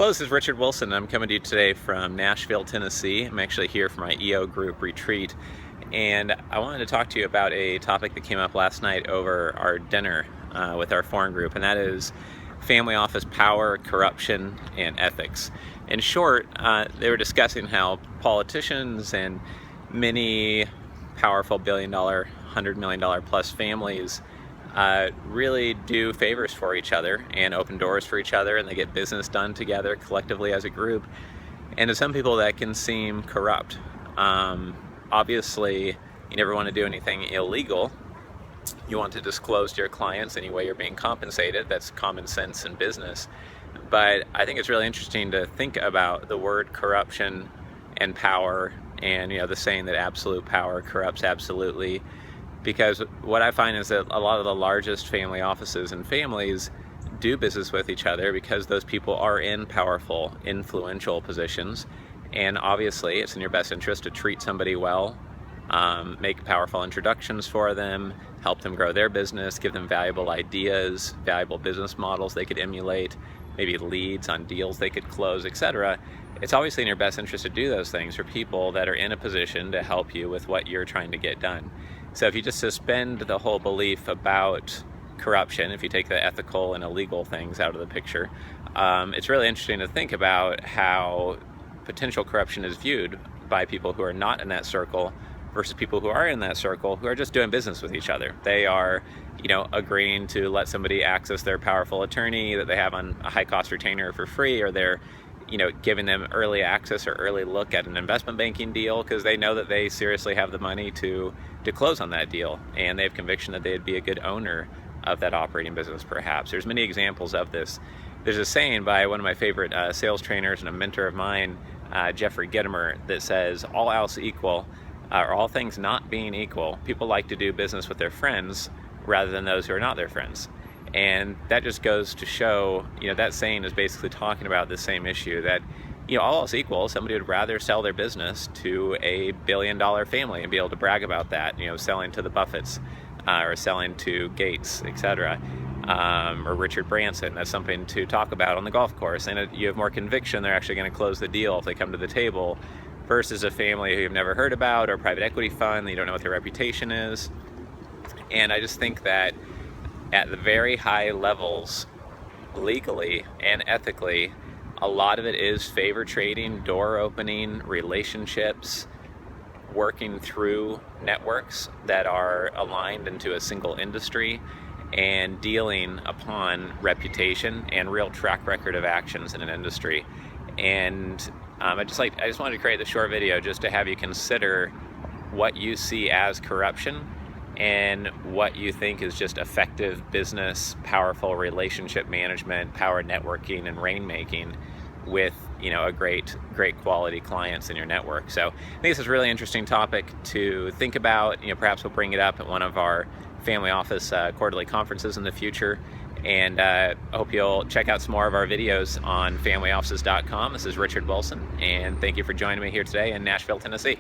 Well, this is Richard Wilson. I'm coming to you today from Nashville, Tennessee. I'm actually here for my EO group retreat, and I wanted to talk to you about a topic that came up last night over our dinner with our foreign group, and that is family office power, corruption, and ethics. In short, they were discussing how politicians and many powerful billion-dollar, $100 million plus families really do favors for each other and open doors for each other, and they get business done together collectively as a group. And to some people that can seem corrupt. Obviously, you never want to do anything illegal. You want to disclose to your clients any way you're being compensated. That's common sense in business. But I think it's really interesting to think about the word corruption and power, and the saying that absolute power corrupts absolutely. Because what I find is that a lot of the largest family offices and families do business with each other because those people are in powerful, influential positions. And obviously, it's in your best interest to treat somebody well, make powerful introductions for them, help them grow their business, give them valuable ideas, valuable business models they could emulate, maybe leads on deals they could close, etc. It's obviously in your best interest to do those things for people that are in a position to help you with what you're trying to get done. So if you just suspend the whole belief about corruption, if you take the ethical and illegal things out of the picture, it's really interesting to think about how potential corruption is viewed by people who are not in that circle versus people who are in that circle who are just doing business with each other. They are, agreeing to let somebody access their powerful attorney that they have on a high-cost retainer for free, or they're giving them early access or early look at an investment banking deal because they know that they seriously have the money to close on that deal, and they have conviction that they'd be a good owner of that operating business perhaps. There's many examples of this. There's a saying by one of my favorite sales trainers and a mentor of mine, Jeffrey Gitomer, that says, all else equal, or all things not being equal, people like to do business with their friends rather than those who are not their friends. And that just goes to show, that saying is basically talking about the same issue, that, all else equal, somebody would rather sell their business to a billion-dollar family and be able to brag about that, selling to the Buffetts or selling to Gates, etc., or Richard Branson. That's something to talk about on the golf course. And you have more conviction they're actually going to close the deal if they come to the table versus a family who you've never heard about, or a private equity fund that you don't know what their reputation is. And I just think that at the very high levels, legally and ethically, a lot of it is favor trading, door opening, relationships, working through networks that are aligned into a single industry, and dealing upon reputation and real track record of actions in an industry. And I just wanted to create this short video just to have you consider what you see as corruption and what you think is just effective business, powerful relationship management, power networking, and rainmaking with a great quality clients in your network. So I think this is a really interesting topic to think about. Perhaps we'll bring it up at one of our family office quarterly conferences in the future. And I hope you'll check out some more of our videos on familyoffices.com. This is Richard Wilson, and thank you for joining me here today in Nashville, Tennessee.